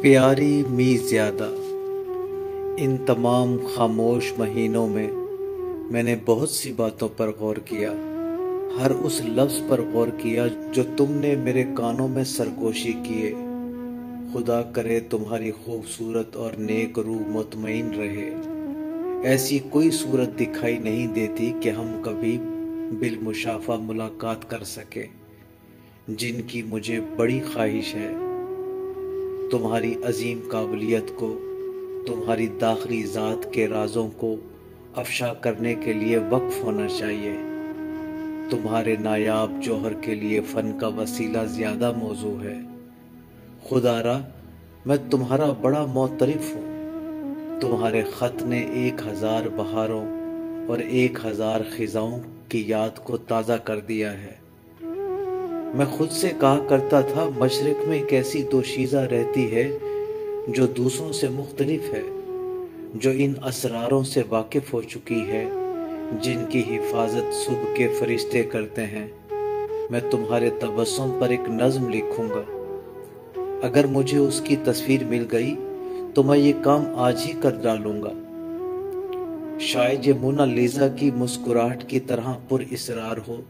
प्यारी मी ज़्यादा। इन तमाम खामोश महीनों में मैंने बहुत सी बातों पर गौर किया, हर उस लफ्ज़ पर गौर किया जो तुमने मेरे कानों में सरगोशी किए। खुदा करे तुम्हारी खूबसूरत और नेक रूह मुतमईन रहे। ऐसी कोई सूरत दिखाई नहीं देती कि हम कभी बिलमुशाफा मुलाकात कर सकें, जिनकी मुझे बड़ी ख्वाहिश है। तुम्हारी अजीम काबिलियत को, तुम्हारी दाखिली ज़ात के राज़ों को अफ़शा करने के लिए वक्फ होना चाहिए। तुम्हारे नायाब जौहर के लिए फ़न का वसीला ज़्यादा मौजू है। खुदारा, मैं तुम्हारा बड़ा मोतरफ़ हूँ। तुम्हारे ख़त ने 1000 बहारों और 1000 ख़िज़ाओं की याद को ताज़ा कर दिया है। मैं खुद से कहा करता था, मशरिक़ में एक ऐसी दोशीज़ा रहती है जो दूसरों से मुख्तलिफ है, जो इन असरारों से वाकिफ़ हो चुकी है जिनकी हिफाजत सुबह के फरिश्ते करते हैं। मैं तुम्हारे तबस्सुम पर एक नज़्म लिखूंगा। अगर मुझे उसकी तस्वीर मिल गई तो मैं ये काम आज ही कर डालूंगा। शायद ये मोनालिसा की मुस्कुराहट की तरह पुरइसरार हो।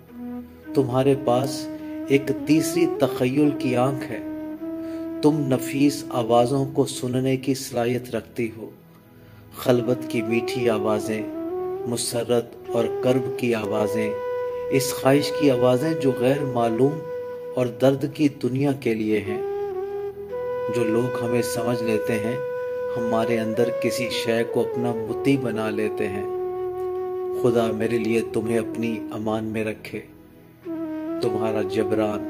तुम्हारे पास एक तीसरी तख़य्युल की आंख है। तुम नफीस आवाज़ों को सुनने की सलाहियत रखती हो। खलबत की मीठी आवाज़ें, मुसर्रत और कर्ब की आवाज़ें, इस ख्वाहिश की आवाज़ें जो गैर मालूम और दर्द की दुनिया के लिए हैं। जो लोग हमें समझ लेते हैं, हमारे अंदर किसी शय को अपना मुती बना लेते हैं। खुदा मेरे लिए तुम्हें अपनी अमान में रखे। तुम्हारा जबरान।